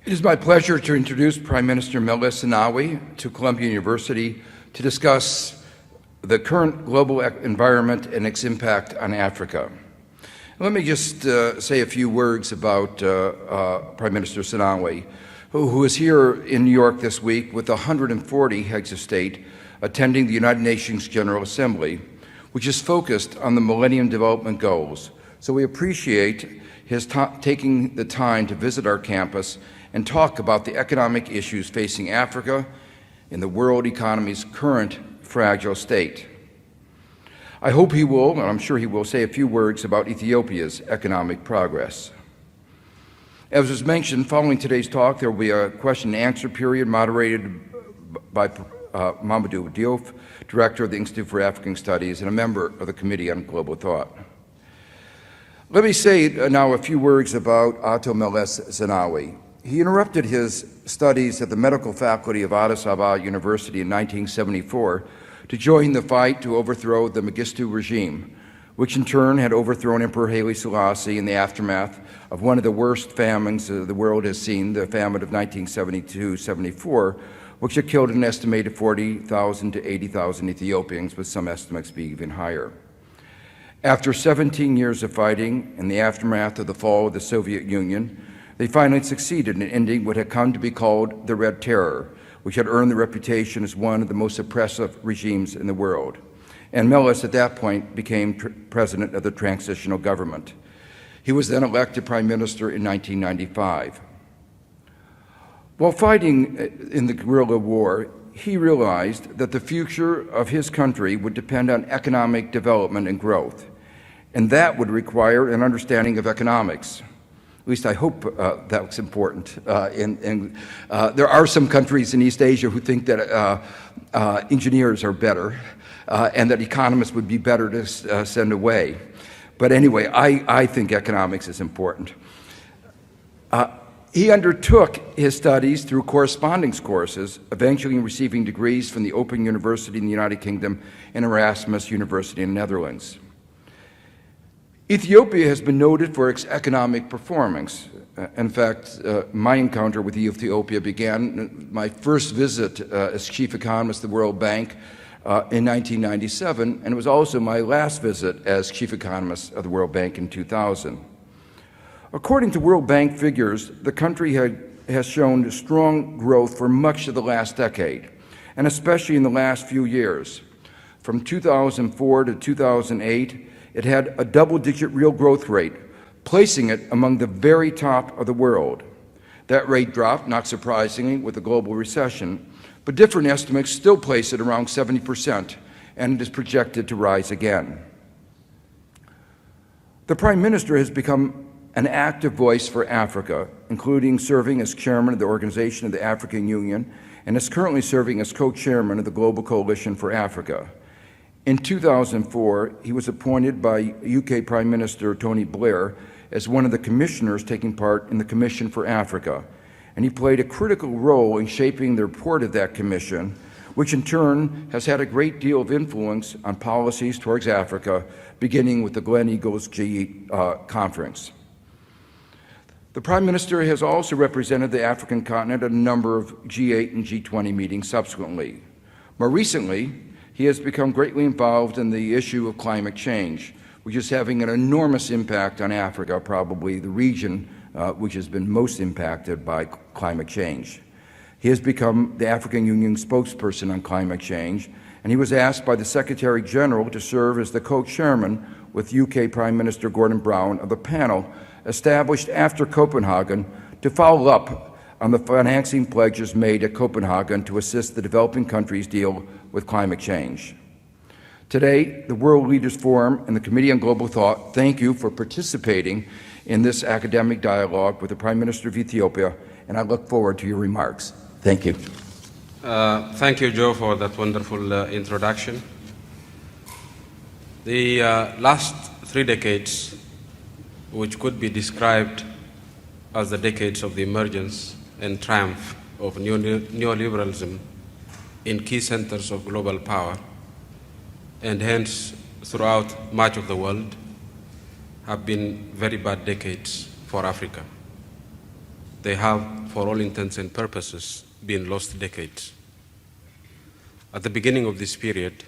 It is my pleasure to introduce Prime Minister Meles Zenawi to Columbia University to discuss the current global environment and its impact on Africa. Let me just say a few words about Prime Minister Zenawi, who is here in New York this week with 140 heads of state attending the United Nations General Assembly, which is focused on the Millennium Development Goals. So we appreciate his taking the time to visit our campus and talk about the economic issues facing Africa in the world economy's current fragile state. I hope he will, and I'm sure he will, say a few words about Ethiopia's economic progress. As was mentioned, following today's talk, there will be a question and answer period moderated by Mamadou Diop, Director of the Institute for African Studies and a member of the Committee on Global Thought. Let me say now a few words about Ato Meles Zenawi. He interrupted his studies at the medical faculty of Addis Ababa University in 1974 to join the fight to overthrow the Mengistu regime, which in turn had overthrown Emperor Haile Selassie in the aftermath of one of the worst famines the world has seen, the famine of 1972-74, which had killed an estimated 40,000 to 80,000 Ethiopians, with some estimates being even higher. After 17 years of fighting in the aftermath of the fall of the Soviet Union, they finally succeeded in ending what had come to be called the Red Terror, which had earned the reputation as one of the most oppressive regimes in the world. And Meles, at that point, became president of the transitional government. He was then elected prime minister in 1995. While fighting in the guerrilla war, he realized that the future of his country would depend on economic development and growth, and that would require an understanding of economics. At least I hope that's important. There are some countries in East Asia who think that engineers are better and that economists would be better to send away. But anyway, I think economics is important. He undertook his studies through correspondence courses, eventually receiving degrees from the Open University in the United Kingdom and Erasmus University in the Netherlands. Ethiopia has been noted for its economic performance. In fact, my encounter with Ethiopia began my first visit as chief economist of the World Bank in 1997, and it was also my last visit as chief economist of the World Bank in 2000. According to World Bank figures, the country has shown strong growth for much of the last decade, and especially in the last few years. From 2004 to 2008, it had a double-digit real growth rate, placing it among the very top of the world. That rate dropped, not surprisingly, with the global recession, but different estimates still place it around 70%, and it is projected to rise again. The Prime Minister has become an active voice for Africa, including serving as chairman of the Organization of the African Union, and is currently serving as co-chairman of the Global Coalition for Africa. In 2004, he was appointed by UK Prime Minister Tony Blair as one of the commissioners taking part in the Commission for Africa, and he played a critical role in shaping the report of that commission, which in turn has had a great deal of influence on policies towards Africa, beginning with the Gleneagles G8 conference. The Prime Minister has also represented the African continent at a number of G8 and G20 meetings subsequently. More recently, he has become greatly involved in the issue of climate change, which is having an enormous impact on Africa, probably the region which has been most impacted by climate change. He has become the African Union spokesperson on climate change, and he was asked by the Secretary General to serve as the co-chairman with UK Prime Minister Gordon Brown of the panel established after Copenhagen to follow up on the financing pledges made at Copenhagen to assist the developing countries deal with climate change. Today, the World Leaders Forum and the Committee on Global Thought thank you for participating in this academic dialogue with the Prime Minister of Ethiopia, and I look forward to your remarks. Thank you. Thank you, Joe, for that wonderful introduction. The last 3 decades, which could be described as the decades of the emergence and triumph of neoliberalism in key centers of global power, and hence throughout much of the world, have been very bad decades for Africa. They have for all intents and purposes, been lost decades. At the beginning of this period,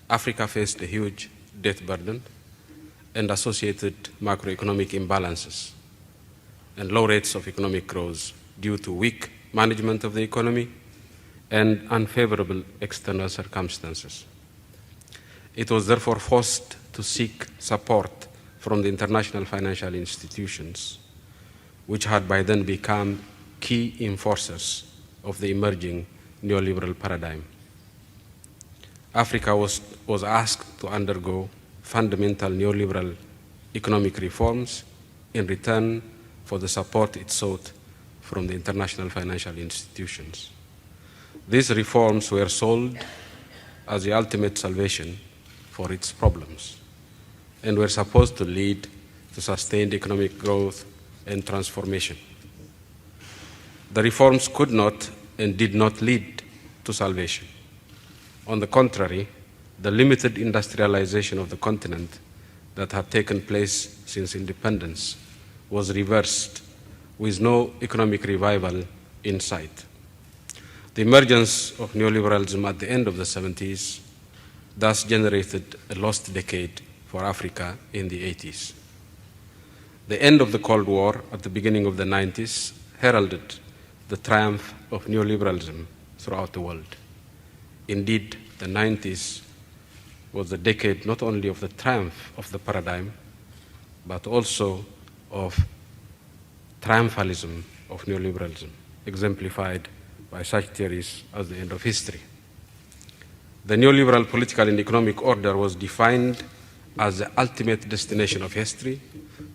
Africa faced a huge debt burden and associated macroeconomic imbalances and low rates of economic growth due to weak management of the economy and unfavorable external circumstances. It was therefore forced to seek support from the international financial institutions, which had by then become key enforcers of the emerging neoliberal paradigm. Africa was asked to undergo fundamental neoliberal economic reforms in return for the support it sought from the international financial institutions. These reforms were sold as the ultimate salvation for its problems and were supposed to lead to sustained economic growth and transformation. The reforms could not and did not lead to salvation. On the contrary, the limited industrialization of the continent that had taken place since independence was reversed with no economic revival in sight. The emergence of neoliberalism at the end of the 70s thus generated a lost decade for Africa in the 80s. The end of the Cold War at the beginning of the 90s heralded the triumph of neoliberalism throughout the world. Indeed, the 90s was the decade not only of the triumph of the paradigm, but also of triumphalism of neoliberalism, exemplified by such theories as the end of history. The neoliberal political and economic order was defined as the ultimate destination of history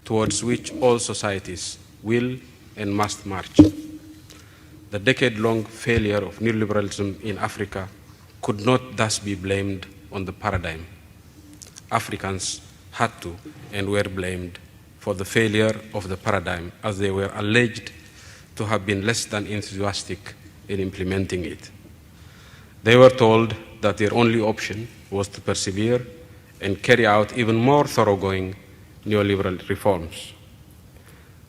towards which all societies will and must march. The decade-long failure of neoliberalism in Africa could not thus be blamed on the paradigm. Africans had to and were blamed for the failure of the paradigm, as they were alleged to have been less than enthusiastic in implementing it. They were told that their only option was to persevere and carry out even more thoroughgoing neoliberal reforms.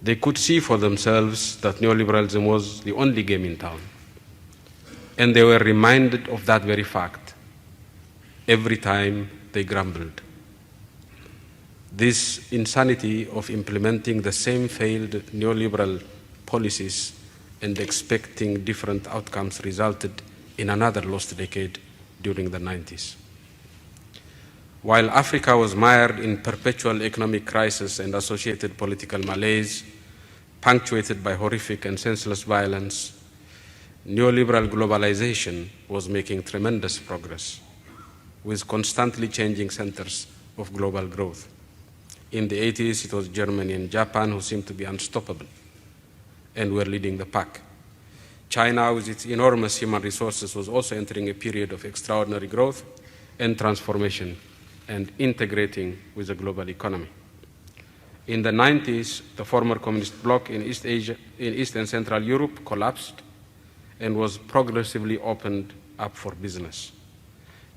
They could see for themselves that neoliberalism was the only game in town, and they were reminded of that very fact every time they grumbled. This insanity of implementing the same failed neoliberal policies and expecting different outcomes resulted in another lost decade during the 90s. While Africa was mired in perpetual economic crisis and associated political malaise, punctuated by horrific and senseless violence, neoliberal globalization was making tremendous progress, with constantly changing centers of global growth. In the 80s, it was Germany and Japan who seemed to be unstoppable and were leading the pack. China, with its enormous human resources, was also entering a period of extraordinary growth and transformation and integrating with the global economy. In the 90s, the former communist bloc in East Asia, in East and Central Europe collapsed and was progressively opened up for business.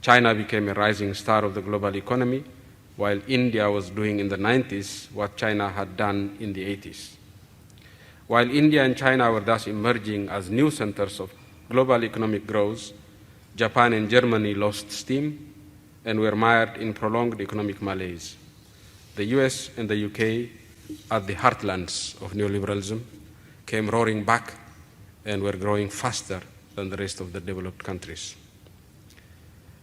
China became a rising star of the global economy, while India was doing in the 90s what China had done in the 80s. While India and China were thus emerging as new centers of global economic growth, Japan and Germany lost steam and were mired in prolonged economic malaise. The US and the UK, at the heartlands of neoliberalism, came roaring back and were growing faster than the rest of the developed countries.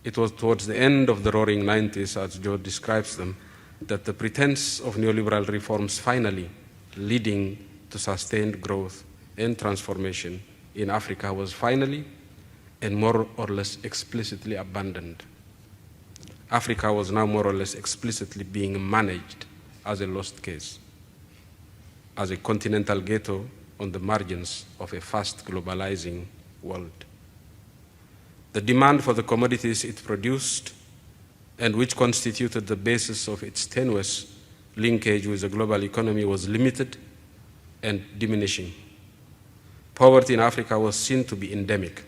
It was towards the end of the roaring 90s, as Joe describes them, that the pretense of neoliberal reforms finally leading to sustained growth and transformation in Africa was finally and more or less explicitly abandoned. Africa was now more or less explicitly being managed as a lost case, as a continental ghetto on the margins of a fast globalizing world. The demand for the commodities it produced and which constituted the basis of its tenuous linkage with the global economy was limited and diminishing. Poverty in Africa was seen to be endemic.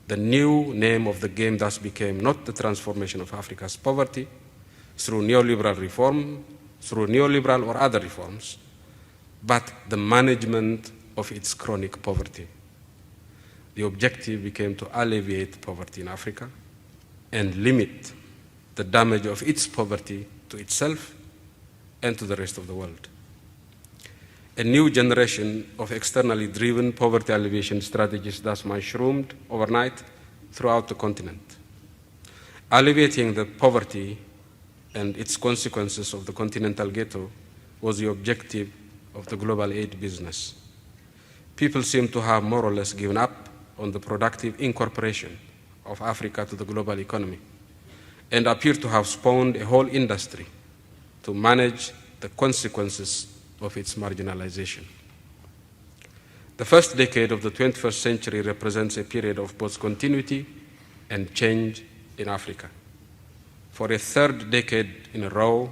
The new name of the game thus became not the transformation of Africa's poverty through neoliberal reform, through neoliberal or other reforms, but the management of its chronic poverty. The objective became to alleviate poverty in Africa and limit the damage of its poverty to itself and to the rest of the world. A new generation of externally driven poverty alleviation strategies thus mushroomed overnight throughout the continent. Alleviating the poverty and its consequences of the continental ghetto was the objective of the global aid business. People seem to have more or less given up on the productive incorporation of Africa to the global economy and appear to have spawned a whole industry to manage the consequences of its marginalization. The first decade of the 21st century represents a period of both continuity and change in Africa. For a third decade in a row,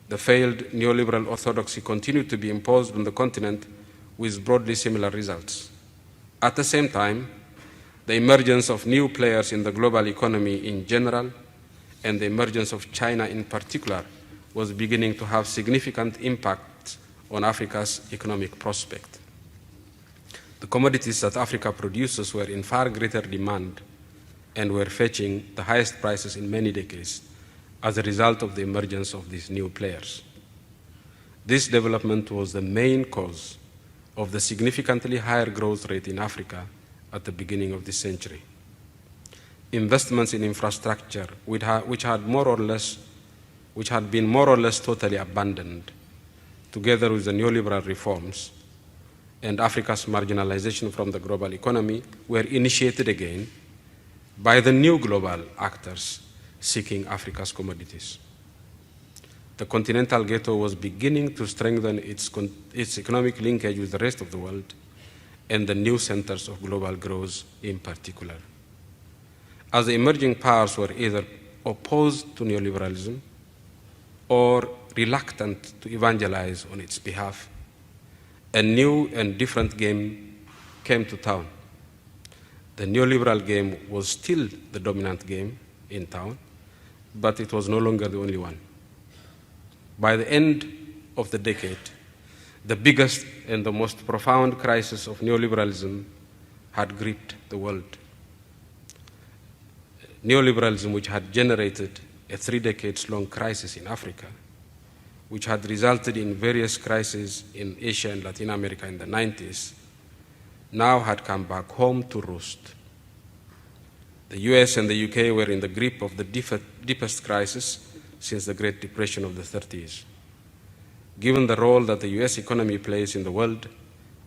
the failed neoliberal orthodoxy continued to be imposed on the continent with broadly similar results. At the same time, the emergence of new players in the global economy in general and the emergence of China in particular was beginning to have significant impact on Africa's economic prospect. The commodities that Africa produces were in far greater demand and were fetching the highest prices in many decades as a result of the emergence of these new players. This development was the main cause of the significantly higher growth rate in Africa at the beginning of this century. Investments in infrastructure, which had been more or less totally abandoned, together with the neoliberal reforms and Africa's marginalization from the global economy, were initiated again by the new global actors seeking Africa's commodities. The continental ghetto was beginning to strengthen its economic linkage with the rest of the world and the new centers of global growth in particular. As the emerging powers were either opposed to neoliberalism or reluctant to evangelize on its behalf, a new and different game came to town. The neoliberal game was still the dominant game in town, but it was no longer the only one. By the end of the decade, the biggest and the most profound crisis of neoliberalism had gripped the world. Neoliberalism, which had generated a 3 decades long crisis in Africa, which had resulted in various crises in Asia and Latin America in the 90s, now had come back home to roost. The US and the UK were in the grip of the deepest crisis since the Great Depression of the 30s. Given the role that the US economy plays in the world,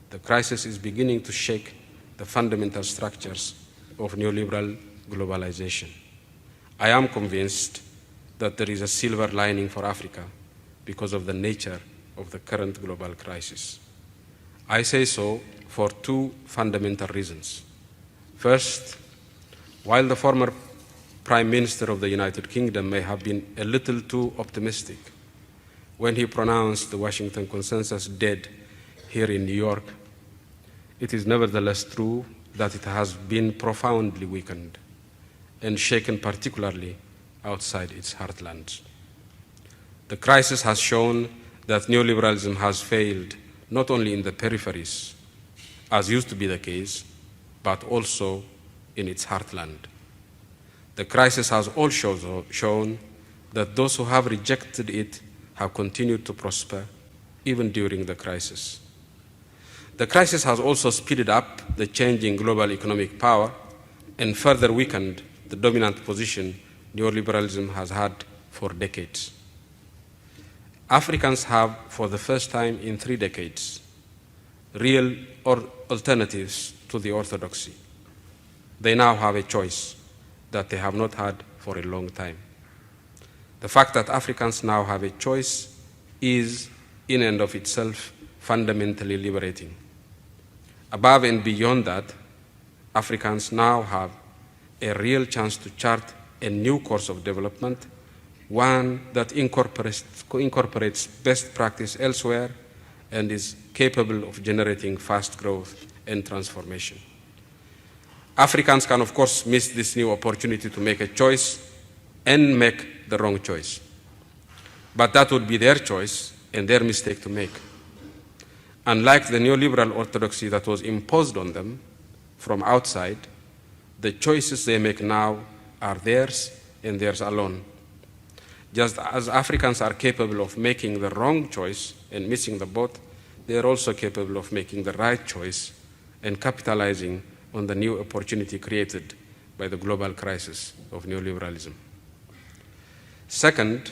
the crisis is beginning to shake the fundamental structures of neoliberal globalization. I am convinced that there is a silver lining for Africa because of the nature of the current global crisis. I say so for 2 fundamental reasons. First, while the former Prime Minister of the United Kingdom may have been a little too optimistic when he pronounced the Washington Consensus dead here in New York, it is nevertheless true that it has been profoundly weakened and shaken particularly outside its heartlands. The crisis has shown that neoliberalism has failed not only in the peripheries, as used to be the case, but also in its heartland. The crisis has also shown that those who have rejected it have continued to prosper even during the crisis. The crisis has also speeded up the change in global economic power and further weakened the dominant position neoliberalism has had for decades. Africans have, for the first time in 3 decades, real alternatives to the orthodoxy. They now have a choice that they have not had for a long time. The fact that Africans now have a choice is, in and of itself, fundamentally liberating. Above and beyond that, Africans now have a real chance to chart a new course of development, one that incorporates best practice elsewhere and is capable of generating fast growth and transformation. Africans can, of course, miss this new opportunity to make a choice and make the wrong choice. But that would be their choice and their mistake to make. Unlike the neoliberal orthodoxy that was imposed on them from outside, the choices they make now are theirs and theirs alone. Just as Africans are capable of making the wrong choice and missing the boat, they are also capable of making the right choice and capitalizing on the new opportunity created by the global crisis of neoliberalism. Second,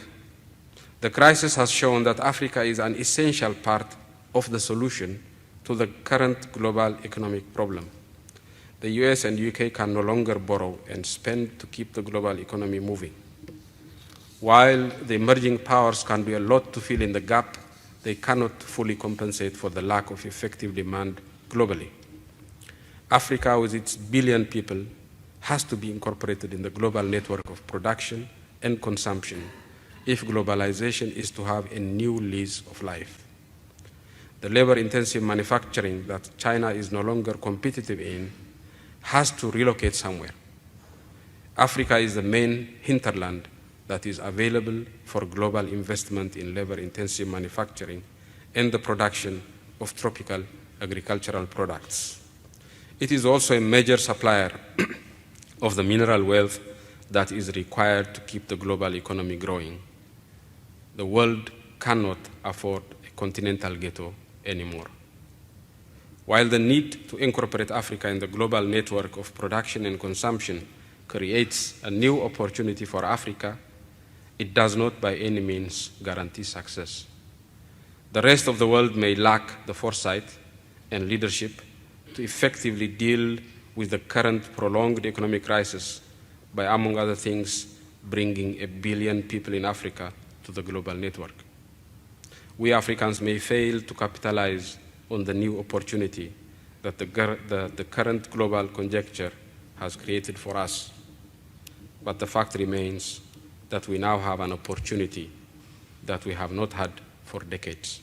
the crisis has shown that Africa is an essential part of the solution to the current global economic problem. The US and UK can no longer borrow and spend to keep the global economy moving. While the emerging powers can do a lot to fill in the gap, they cannot fully compensate for the lack of effective demand globally. Africa, with its billion people, has to be incorporated in the global network of production and consumption if globalization is to have a new lease of life. The labor-intensive manufacturing that China is no longer competitive in has to relocate somewhere. Africa is the main hinterland that is available for global investment in labor-intensive manufacturing and the production of tropical agricultural products. It is also a major supplier of the mineral wealth that is required to keep the global economy growing. The world cannot afford a continental ghetto anymore. While the need to incorporate Africa in the global network of production and consumption creates a new opportunity for Africa, it does not by any means guarantee success. The rest of the world may lack the foresight and leadership to effectively deal with the current prolonged economic crisis by, among other things, bringing 1 billion people in Africa to the global network. We Africans may fail to capitalize on the new opportunity that the current global conjuncture has created for us. But the fact remains that we now have an opportunity that we have not had for decades.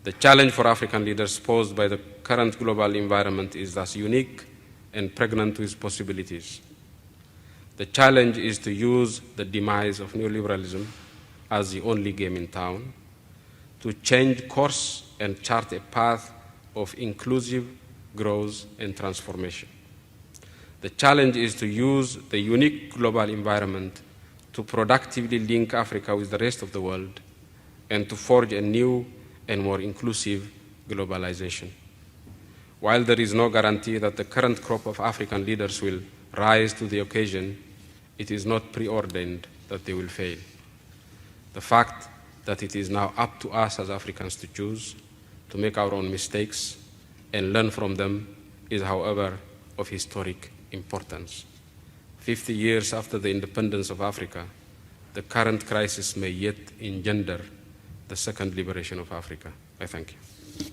The challenge for African leaders posed by the current global environment is thus unique and pregnant with possibilities. The challenge is to use the demise of neoliberalism as the only game in town, to change course and chart a path of inclusive growth and transformation. The challenge is to use the unique global environment to productively link Africa with the rest of the world and to forge a new and more inclusive globalization. While there is no guarantee that the current crop of African leaders will rise to the occasion, it is not preordained that they will fail. The fact that it is now up to us as Africans to choose, to make our own mistakes and learn from them is, however, of historic importance. 50 years after the independence of Africa, the current crisis may yet engender the second liberation of Africa. I thank you.